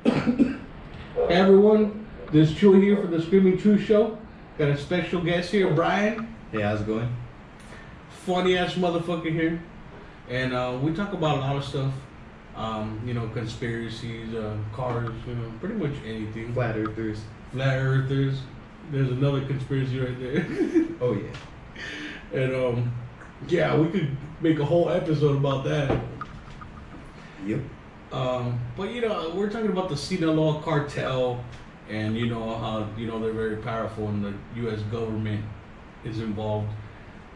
Hey everyone, this is Chewy here for the Screaming Truth Show. Got a special guest here, Brian. Hey, how's it going? Funny ass motherfucker here. And we talk about a lot of stuff. Conspiracies, cars, pretty much anything. Flat earthers. Flat earthers. There's another conspiracy right there. Oh, yeah. And yeah, we could make a whole episode about that. Yep. But we're talking about the Sinaloa cartel, and how they're very powerful, and the U.S. government is involved.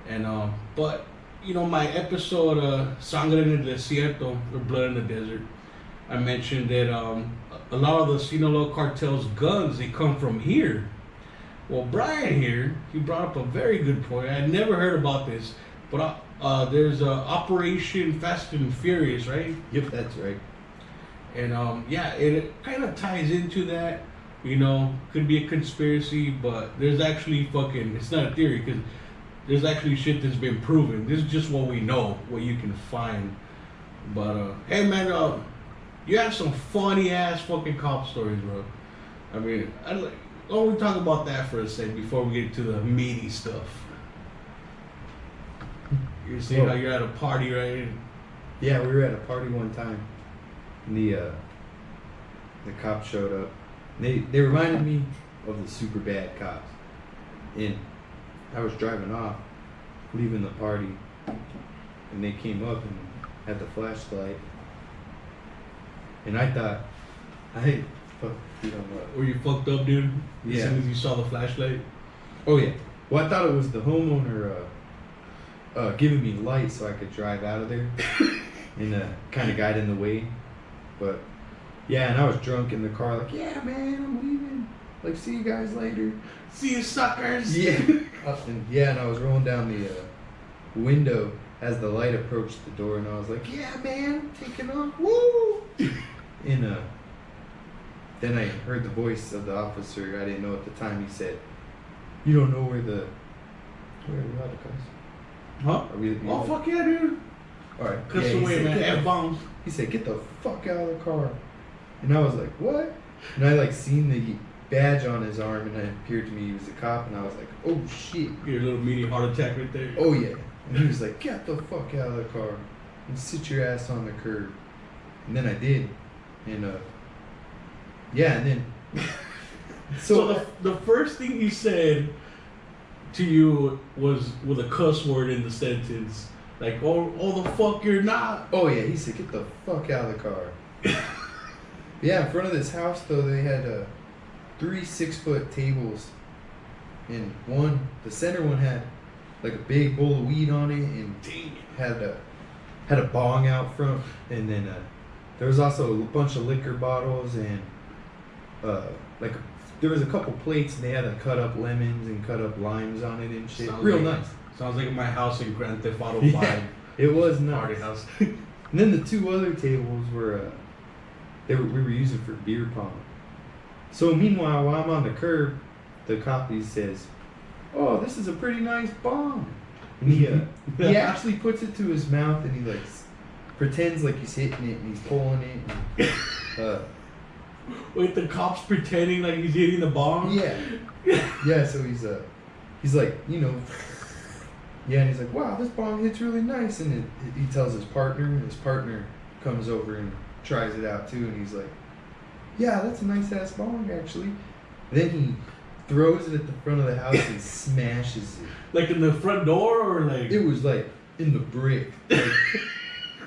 And but my episode Sangre en el Desierto, or Blood in the Desert, I mentioned that a lot of the Sinaloa cartel's guns, they come from here. Well, Brian here, he brought up a very good point. I had never heard about this, but there's Operation Fast and Furious, right? Yep, that's right. And yeah, it kind of ties into that. Could be a conspiracy, but there's actually it's not a theory, because there's actually shit that's been proven. This is just what we know, what you can find. But hey man, you have some funny ass fucking cop stories, bro. I mean, I'll we talk about that for a second before we get to the meaty stuff. You see how you're at a party, right? Yeah, we were at a party one time, and the cops showed up. They reminded me of the super bad cops. And I was driving off, leaving the party, and they came up and had the flashlight. And I thought, fuck, you know what? Were you fucked up, dude? Yeah. As soon as you saw the flashlight? Oh yeah. Well, I thought it was the homeowner giving me light so I could drive out of there, and kind of guide in the way. But yeah, and I was drunk in the car, like, yeah, man, I'm leaving. Like, see you guys later. See you, suckers. Yeah. And I was rolling down the window as the light approached the door, and I was like, yeah, man, I'm taking off. Woo! And then I heard the voice of the officer. I didn't know at the time. He said, you don't know where are we allowed to cuss? Huh? Oh, fuck yeah, dude. Alright. Cuss away, man. F-bombs. He said, get the fuck out of the car. And I was like, what? And I seen the badge on his arm, and it appeared to me he was a cop, and I was like, oh shit. Your little mini heart attack right there. Oh yeah. And he was like, get the fuck out of the car and sit your ass on the curb. And then I did. And yeah, and then so the first thing he said to you was with a cuss word in the sentence, like, oh the fuck you're not. Oh yeah, he said, get the fuck out of the car. Yeah, in front of this house though, they had 3 6-foot tables, and the center one had like a big bowl of weed on it, and had a bong out front, and then there was also a bunch of liquor bottles, and there was a couple plates, and they had cut up lemons and cut up limes on it and shit. Real nice. Sounds like my house in Grand Theft Auto 5. Yeah, it was nice. Party house. And then the 2 other tables were we were using for beer pong. So meanwhile, while I'm on the curb, the cop says, "Oh, this is a pretty nice bong." And he actually puts it to his mouth, and he pretends like he's hitting it, and he's pulling it. And, wait, the cop's pretending like he's hitting the bong? Yeah. Yeah. So he's like, yeah, and he's like, "Wow, this bong hits really nice." And he tells his partner, and his partner comes over and tries it out too, and he's like, "Yeah, that's a nice ass bong, actually." Then he throws it at the front of the house and smashes it. Like in the front door, or like? It was like in the brick,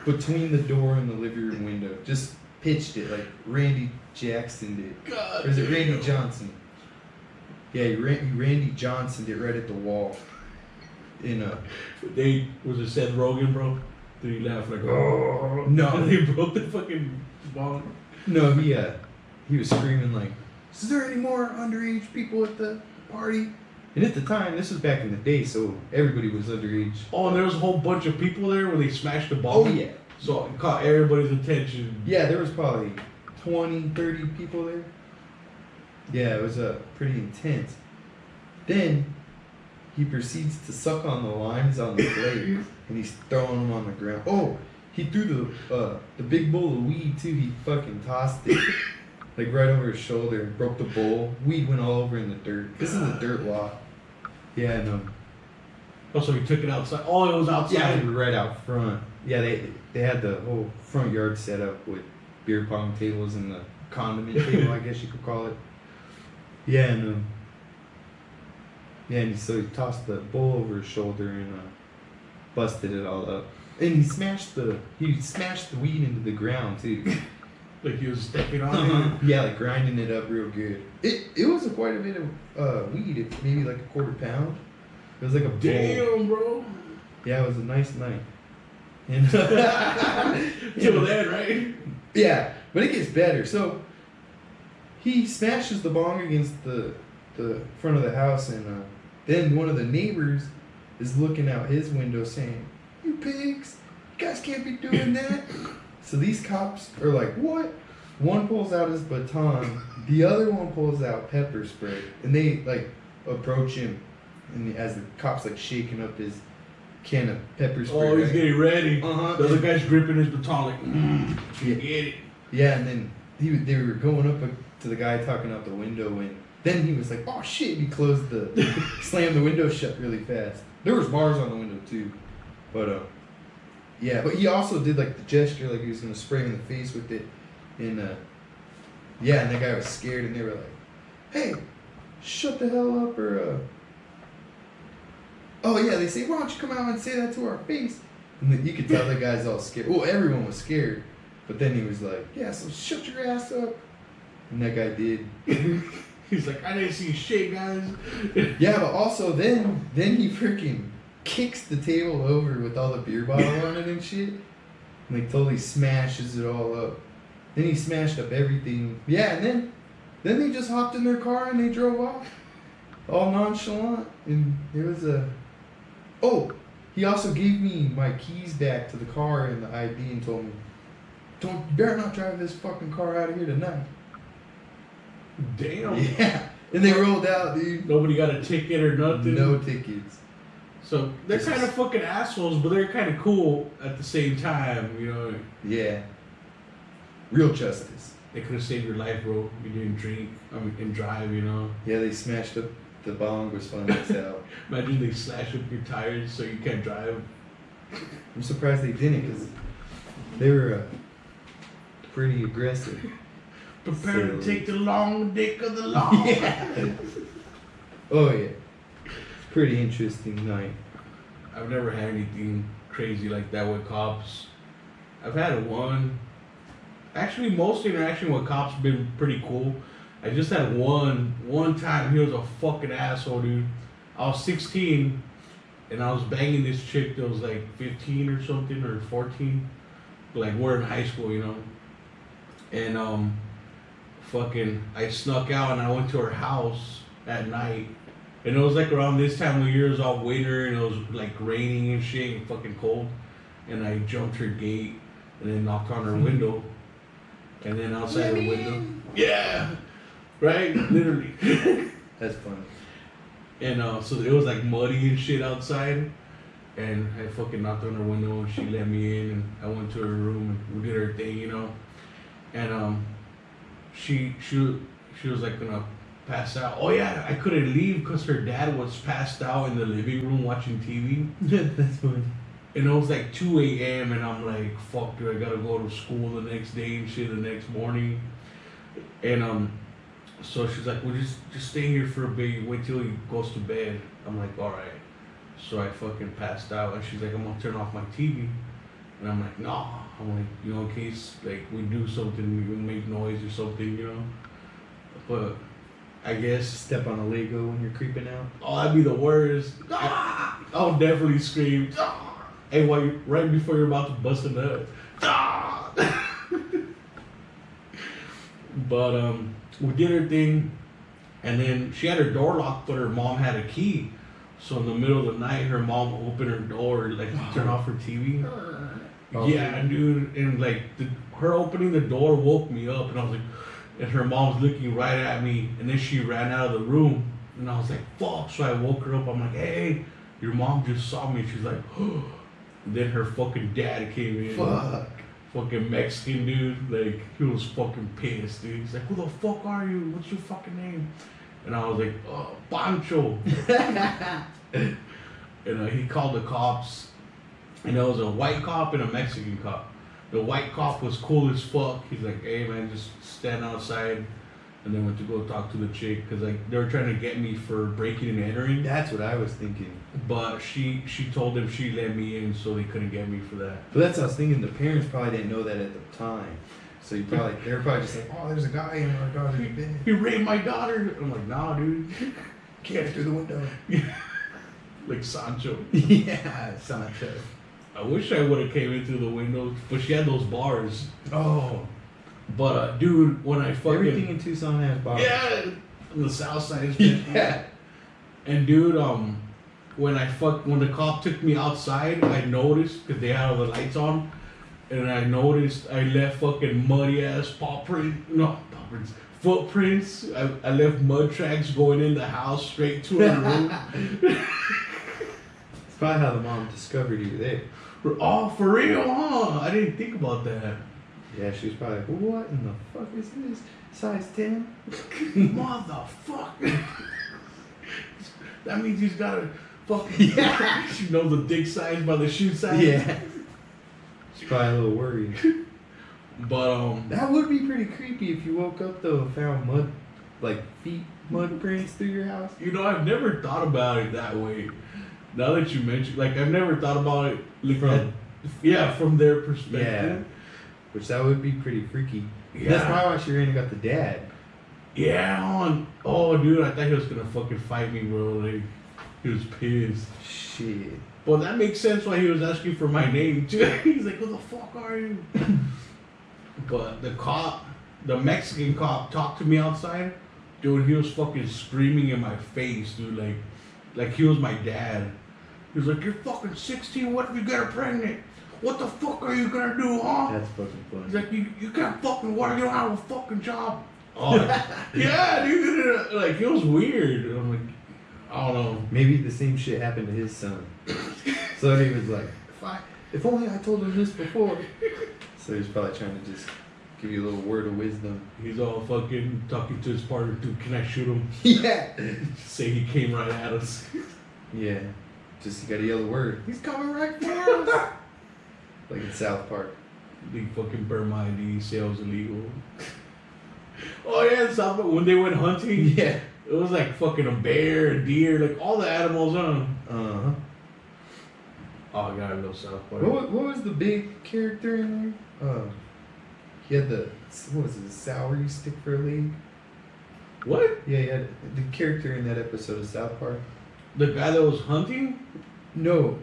between the door and the living room window. Just pitched it like Randy Jackson did. God, or is it Randy Johnson? Yeah, he Randy Johnson did right at the wall. Was it Seth Rogen, bro? Did he laugh like, oh no? They broke the fucking bong. No, he was screaming like, "Is there any more underage people at the party?" And at the time, this was back in the day, so everybody was underage. Oh, and there was a whole bunch of people there when they smashed the bong. Oh yeah. So it caught everybody's attention. Yeah, there was probably 20, 30 people there. Yeah, it was pretty intense. Then he proceeds to suck on the limes on the plate, and he's throwing them on the ground. Oh, he threw the big bowl of weed too. He fucking tossed it. like right over his shoulder, and broke the bowl. Weed went all over in the dirt. This is a dirt lot. Yeah, no. Oh, so he took it outside. Oh, it was outside. Yeah, right out front. Yeah, they had the whole front yard set up with beer pong tables and the condiment table, I guess you could call it. Yeah, and so he tossed the bowl over his shoulder and busted it all up. And he smashed the weed into the ground too. Like he was stepping on it. Yeah, like grinding it up real good. It was quite a bit of weed. Maybe like a quarter pound. It was like a bowl. Damn, bro. Yeah, it was a nice night. And Till then, right? Yeah, but it gets better. So he smashes the bong against the front of the house, and then one of the neighbors is looking out his window saying, "You pigs, you guys can't be doing that." So these cops are like, "What?" One pulls out his baton, the other one pulls out pepper spray, and they like approach him, and as the cops like shaking up his can of pepper spray. Oh, he's getting ready. Uh-huh. The other guy's gripping his baton like, Yeah. get it. Yeah, and then they were going up to the guy talking out the window, and then he was like, "Oh shit!" He closed slammed the window shut really fast. There was bars on the window too, but yeah. But he also did like the gesture, like he was gonna spray him in the face with it, and yeah, and that guy was scared, and they were like, "Hey, shut the hell up," or oh yeah, they say, "Why don't you come out and say that to our face?" And then you could tell the guy's all scared. Well, everyone was scared. But then he was like, "Yeah, so shut your ass up." And that guy did. He's like, "I didn't see shit, guys." Yeah, but also then he freaking kicks the table over with all the beer bottle on it and shit. And like totally smashes it all up. Then he smashed up everything. Yeah, and then they just hopped in their car and they drove off. All nonchalant. And it was oh, he also gave me my keys back to the car and the ID and told me, you better not drive this fucking car out of here tonight. Damn. Yeah. And they rolled out, dude. Nobody got a ticket or nothing. No tickets. So they're kind of fucking assholes, but they're kind of cool at the same time, you know. Yeah. Real justice. They could have saved your life, bro. You didn't drink, and drive, you know. Yeah, they smashed up the bong was fun as hell. Imagine they slash up your tires so you can't drive. I'm surprised they didn't, because they were pretty aggressive. Prepare to take the long dick of the law. Yeah. Oh yeah. It's a pretty interesting night. I've never had anything crazy like that with cops. I've had one. Actually, most interaction with cops have been pretty cool. I just had one time. He was a fucking asshole, dude. I was 16, and I was banging this chick that was like 15 or something, or 14. Like, we're in high school, you know. And I snuck out and I went to her house at night. And it was like around this time of year, it was all winter and it was like raining and shit and fucking cold. And I jumped her gate and then knocked on her window. And then outside her window. Yeah! Right? Literally. That's funny. And so it was like muddy and shit outside. And I fucking knocked on her window and she let me in and I went to her room and we did her thing, you know. And she was like gonna pass out. Oh yeah, I couldn't leave because her dad was passed out in the living room watching TV. That's funny. And it was like 2 a.m. and I'm like, fuck, dude, I gotta go to school the next day and shit the next morning. And so she's like, well, just stay here for a bit, wait till he goes to bed. I'm like, all right. So I fucking passed out and she's like, I'm gonna turn off my TV. And I'm like, no. I'm like, you know, in case like we do something, we make noise or something, you know. But I guess Step on a Lego when you're creeping out. oh, that'd be the worst. I'll definitely scream. Hey, right before you're about to bust a nut. But we did her thing, and then she had her door locked, but her mom had a key. So in the middle of the night, her mom opened her door, like to turn off her TV. Yeah, dude, and like her opening the door woke me up, and I was like, and her mom's looking right at me, and then she ran out of the room, and I was like, fuck. So I woke her up. I'm like, hey, your mom just saw me. She's like, oh. And then her fucking dad came in. Fuck. fucking Mexican dude. Like, he was fucking pissed, dude. He's like, who the fuck are you? What's your fucking name? And I was like, Pancho. And he called the cops. And there was a white cop and a Mexican cop. The white cop was cool as fuck. He's like, hey man, just stand outside. And then went to go talk to the chick because like they were trying to get me for breaking and entering. That's what I was thinking. But she told them she let me in, so they couldn't get me for that. But that's what I was thinking. The parents probably didn't know that at the time, so they were probably just like, "Oh, there's a guy in our daughter's bed. He raped my daughter." I'm like, "Nah, dude." Get through the window. Like Sancho. Yeah, Sancho. I wish I would have came in through the window, but she had those bars. Oh, But dude, when I fucking everything in Tucson has bars. yeah, on the south side is Yeah. And dude, when the cop took me outside, I noticed because they had all the lights on, and I noticed I left fucking muddy ass footprints. I left mud tracks going in the house straight to her room. It's probably how the mom discovered you there. Oh, for real, huh? I didn't think about that. Yeah, she was probably like, "What in the fuck is this? Size 10?" Motherfucker. That means he's got a fucking. Yeah. She knows the dick size by the shoe size. Yeah. She's probably a little worried. But That would be pretty creepy if you woke up though and found mud prints through your house. you know, I've never thought about it that way. Now that you mention, like, I've never thought about it like from their perspective. Yeah. Which that would be pretty freaky. Yeah. That's probably why she ran and got the dad. Yeah. Oh, dude, I thought he was gonna fucking fight me, bro. Like, he was pissed. Shit. Well, that makes sense why he was asking for my name too. He's like, "Who the fuck are you?" But the Mexican cop, talked to me outside. Dude, he was fucking screaming in my face, dude. Like he was my dad. He was like, "You're fucking 16. What if you get her pregnant? What the fuck are you gonna do, huh?" That's fucking He's funny. like, you can't fucking work. You don't have a fucking job. Oh, yeah, dude. Like, it was weird. I'm like, I don't know. Maybe the same shit happened to his son. So he was like, if only I told him this before. So he was probably trying to just give you a little word of wisdom. He's all fucking talking to his partner, dude, can I shoot him? Yeah. Say he came right at us. Yeah. Just you gotta yell the word. He's coming right for us. Like in South Park. They fucking burned my ID, sales illegal. Oh yeah, South Park, when they went hunting, Yeah. it was like fucking a bear, a deer, like all the animals on. Uh-huh. Oh god, I love South Park. What was the big character in there? He had what was it, a celery stick for a leg? What? Yeah, he had the character in that episode of South Park. The guy that was hunting? No,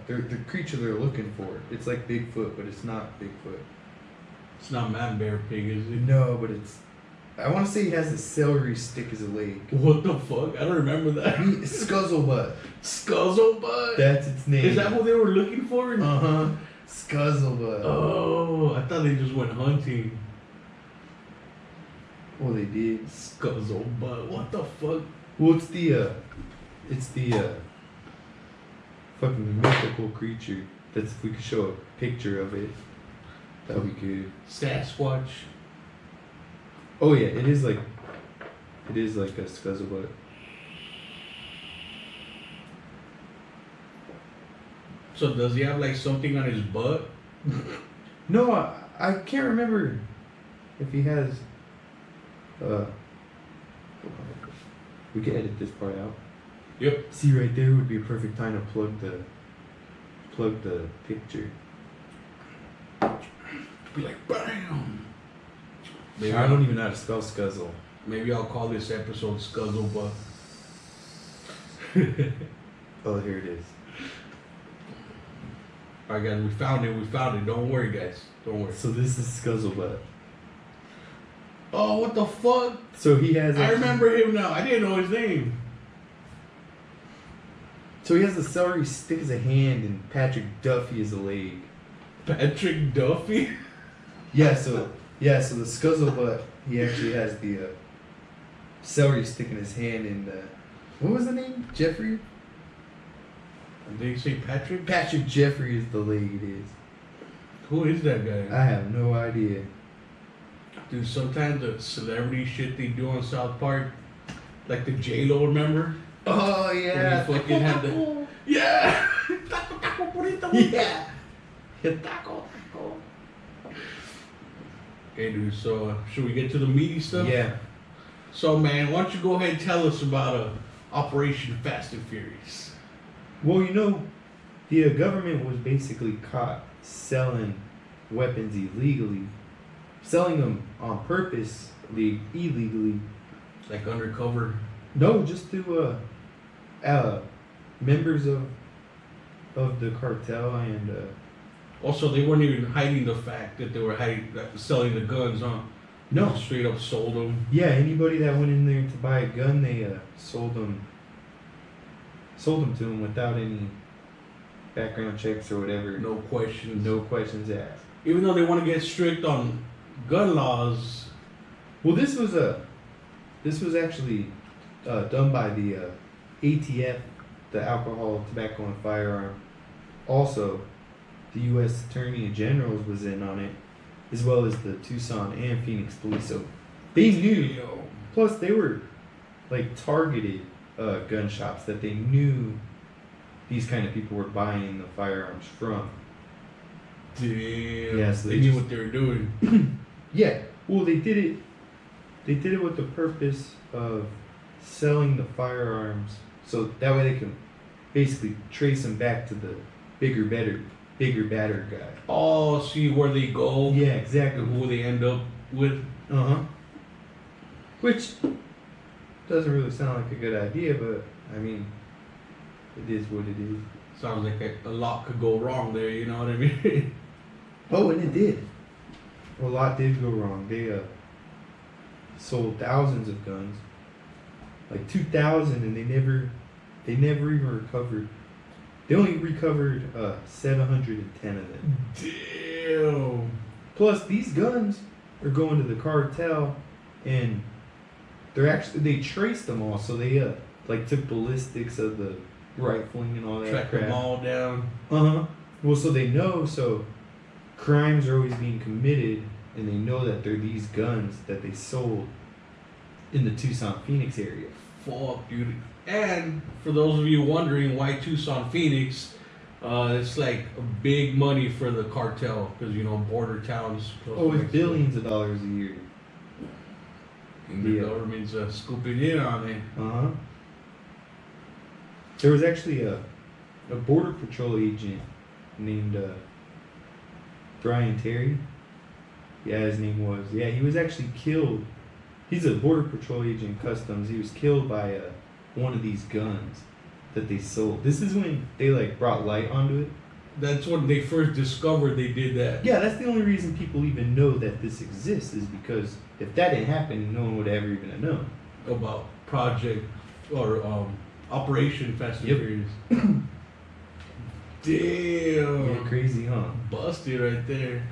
the creature they're looking for. It's like Bigfoot, but it's not Bigfoot. It's not man, bear, pig, is it? No, but it's. I want to say he has a celery stick as a leg. What the fuck? I don't remember that. Scuzzlebutt. Scuzzlebutt? That's its name. Is that what they were looking for? Uh-huh. Scuzzlebutt. Oh, I thought they just went hunting. Well, they did. Scuzzlebutt. What the fuck? Well, it's the fucking mythical creature. That's if we could show a picture of it, that we could. Sasquatch. Oh yeah, it is like a scuzzlebutt. So does he have like something on his butt? No, I can't remember if he has. We can edit this part out. Yep. See right there would be a perfect time to plug the picture. Be like, bam. I don't even know how to spell scuzzle. Maybe I'll call this episode Scuzzlebutt. Oh, here it is. Alright guys, we found it. Don't worry guys. Don't worry. So this is Scuzzlebutt. Oh, what the fuck? So he has. I remember him now. I didn't know his name. So he has the celery stick as a hand and Patrick Duffy as a leg. Patrick Duffy? Yeah, so the Scuzzlebutt, he actually has the celery stick in his hand and what was the name? Jeffrey? Did you say Patrick? Patrick Jeffrey is the leg it is. Who is that guy? I have no idea. Dude, sometimes the celebrity shit they do on South Park, like the J-Lo, remember? Oh When yeah. he fucking had the... Yeah! Taco, taco, burrito. Yeah. Taco, taco. Okay, dude, so should we get to the meaty stuff? Yeah. So, man, why don't you go ahead and tell us about Operation Fast and Furious? Well, you know, the government was basically caught selling weapons illegally, selling them on purpose, illegally. Like undercover. No, just to members of the cartel and Also, they weren't even hiding the fact that they were selling the guns, huh? They no, just straight up sold them. yeah, anybody that went in there to buy a gun, they sold them to them without any background checks or whatever. No questions. No questions asked. Even though they want to get strict on gun laws. Well, this was actually done by the ATF, the Alcohol, Tobacco, and Firearm. Also, the U.S. Attorney General's was in on it, as well as the Tucson and Phoenix police. So they knew. Plus, they were like targeted gun shops that they knew these kind of people were buying the firearms from. Damn. Yeah, so they they knew just- what they were doing. Yeah, well, they did it. They did it with the purpose of selling the firearms, so that way they can basically trace them back to the bigger, badder guy. Oh, see where they go. Yeah, exactly. And who they end up with. Which doesn't really sound like a good idea, but I mean, it is what it is. Sounds like a lot could go wrong there, you know what I mean? Oh, and it did. A lot did go wrong. They sold thousands of guns, like 2,000, and they never even recovered. They only recovered 710 of them. Damn. Plus, these guns are going to the cartel, and they traced them all. So they like took ballistics of the rifling and all that Track crap. them all down. Well, so they know. So crimes are always being committed, and they know that they're these guns that they sold in the Tucson, Phoenix area. Fuck, dude. And for those of you wondering why Tucson, Phoenix, it's like big money for the cartel because, you know, border towns. close Oh, to it's Mexico. billions of dollars a year. And the Yeah. government's scooping in on it. There was actually a border patrol agent named Brian Terry. Yeah, his name was. Yeah, he was actually killed. He's a border patrol agent, customs. He was killed by one of these guns that they sold. This is when they like brought light onto it. That's when they first discovered they did that. Yeah, that's the only reason people even know that this exists is because if that didn't happen, no one would ever even have known. About Project or Operation Fast and Yep. Furious. Yeah, Damn. crazy, huh? Busted right there.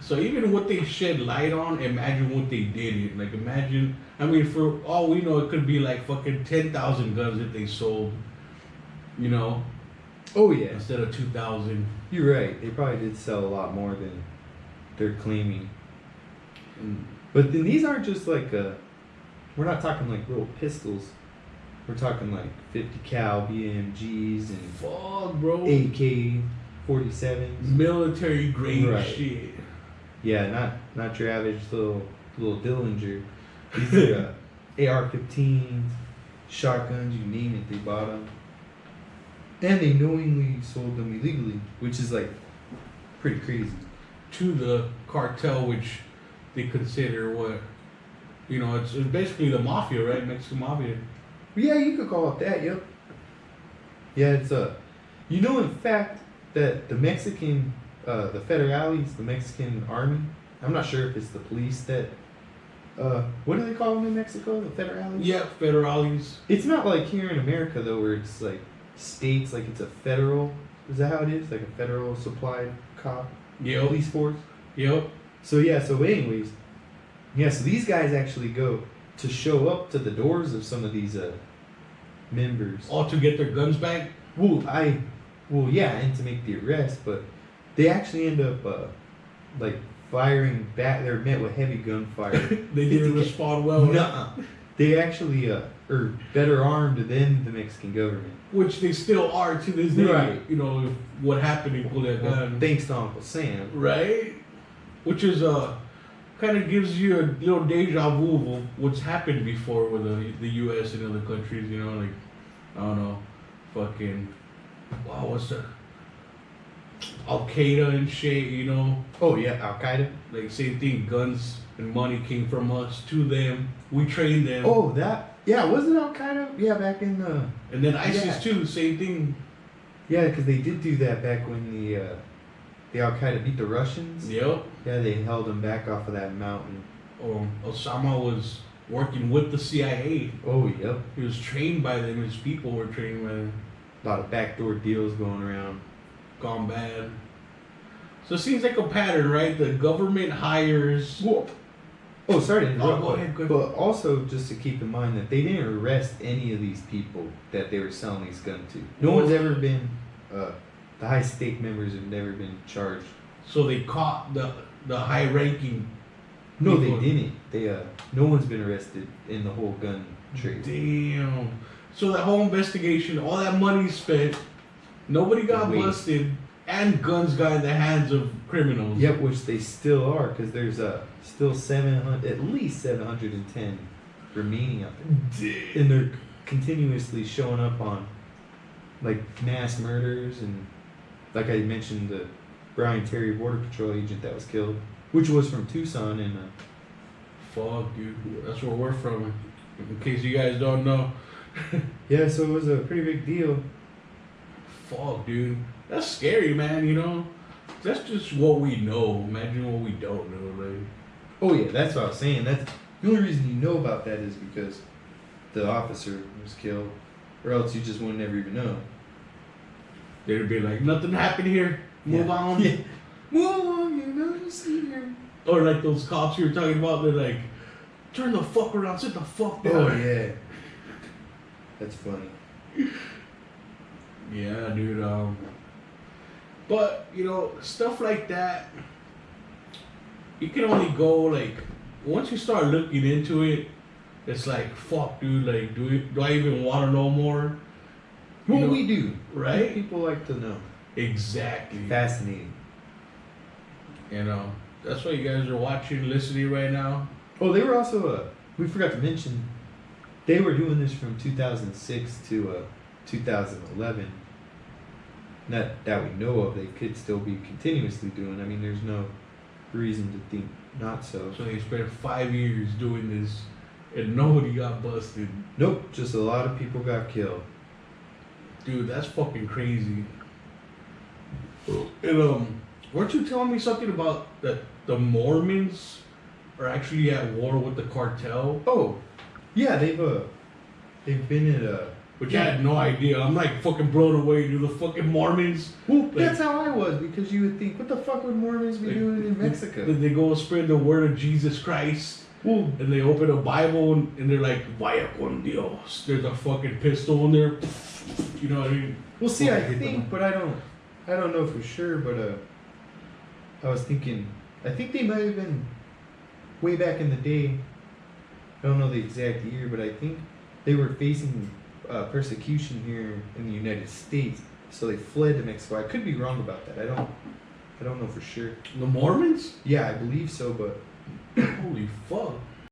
So even what they shed light on, imagine what they did it. Like imagine, I mean, for all we know, it could be like fucking 10,000 guns that they sold. You know, Oh yeah, instead of 2,000. you're right. They probably did sell a lot more than they're claiming. And But then these aren't just like we're not talking like little pistols. We're talking like 50 cal BMGs and fuck, bro. AK 47s. Military grade Right. shit. Yeah, not your average little Dillinger. These are AR-15s, shotguns, you name it, they bought them. And they knowingly sold them illegally, which is like pretty crazy. To the cartel, which they consider what, you know, it's basically the mafia, right? Mexican mafia. Yeah, you could call it that. Yep. Yeah, it's you know, in fact, that the Mexican, the Federales, the Mexican army. I'm not sure if it's the police that. What do they call them in Mexico? The Federales. Yeah, federales. It's not like here in America though, where it's like states, like it's a federal. Is that how it is? Like a federal supplied Yep. police force. Yep. So yeah. So anyways, yeah. So these guys actually go to show up to the doors of some of these members. All to get their guns back. Well, yeah, and to make the arrest, but They actually end up like firing back. They're met with heavy gunfire. They didn't respond well. Nuh-uh. They actually are better armed than the Mexican government. Which they still are to this day. Right. You know, if what happened in Culiacan. Thanks to Uncle Sam. Right? Which is kind of gives you a little deja vu of what's happened before with the U.S. and other countries. You know, like I don't know, fucking wow, what's that? Al Qaeda and shit. You know, Oh yeah, Al Qaeda. like same thing. Guns and money came from us to them. We trained them. Oh, that yeah, wasn't Al Qaeda? Yeah, back in the And then ISIS Yeah. too. Same thing. yeah, because they did do that back when the Al Qaeda beat the Russians. Yep. Yeah, they held them back off of that mountain. Osama was working with the CIA. Oh yep, He was trained by them. His people were trained by them. a lot of backdoor deals going around. Gone bad. So it seems like a pattern, right? The government hires. Whoop. Oh, sorry to interrupt. go ahead. But also, just to keep in mind that they didn't arrest any of these people that they were selling these guns to. No one's ever been. The high stake members have never been charged. So they caught the high ranking. No, people. they didn't. They no one's been arrested in the whole gun trade. Damn. So that whole investigation, all that money spent, nobody got Wait. busted, and guns got in the hands of criminals. Yep, which they still are, because there's still 700, at least 710 remaining out there, Damn. and they're continuously showing up on like mass murders and like I mentioned the Brian Terry Border Patrol agent that was killed, which was from Tucson, and Fuck, dude. That's where we're from. In case you guys don't know. yeah, so it was a pretty big deal. Fuck, dude. That's scary, man, you know? That's just what we know. Imagine what we don't know, like. Oh yeah, that's what I was saying. That's the only reason you know about that is because the officer was killed, or else you just would never even know. They'd be like, nothing happened here. Move Yeah. on. Yeah. Move on, you know, you see here. Or like those cops you were talking about, they're like, turn the fuck around, sit the fuck down. Oh yeah, that's funny. Yeah, dude. But you know, stuff like that, you can only go like once you start looking into it. It's like fuck, dude. Like, do I even want to know more? You What know, we do, right? People like to know. Exactly. Fascinating. You know, that's why you guys are watching, listening right now. Oh, they were also we forgot to mention, they were doing this from 2006 to 2011. Not that we know of. They could still be continuously doing. I mean, there's no reason to think not so. So they spent 5 years doing this, and nobody got busted. Nope, just a lot of people got killed. Dude, that's fucking crazy. And weren't you telling me something about that the Mormons are actually at war with the cartel? Oh, yeah, they've been at Which I had no idea. I'm like fucking blown away, dude. The fucking Mormons. Well, Like- that's how I was, because you would think, what the fuck would Mormons be Like, doing in Mexico? They go spread the word of Jesus Christ. Well, And they open a Bible and they're like, Vaya con Dios. There's a fucking pistol in there. You know what I mean? well, see, I Fucking hit think, them. but I don't know for sure, but I was thinking, I think they might have been way back in the day. I don't know the exact year, but I think they were facing persecution here in the United States, so they fled to Mexico. I could be wrong about that. I don't know for sure. The Mormons? Yeah, I believe so, but Holy fuck.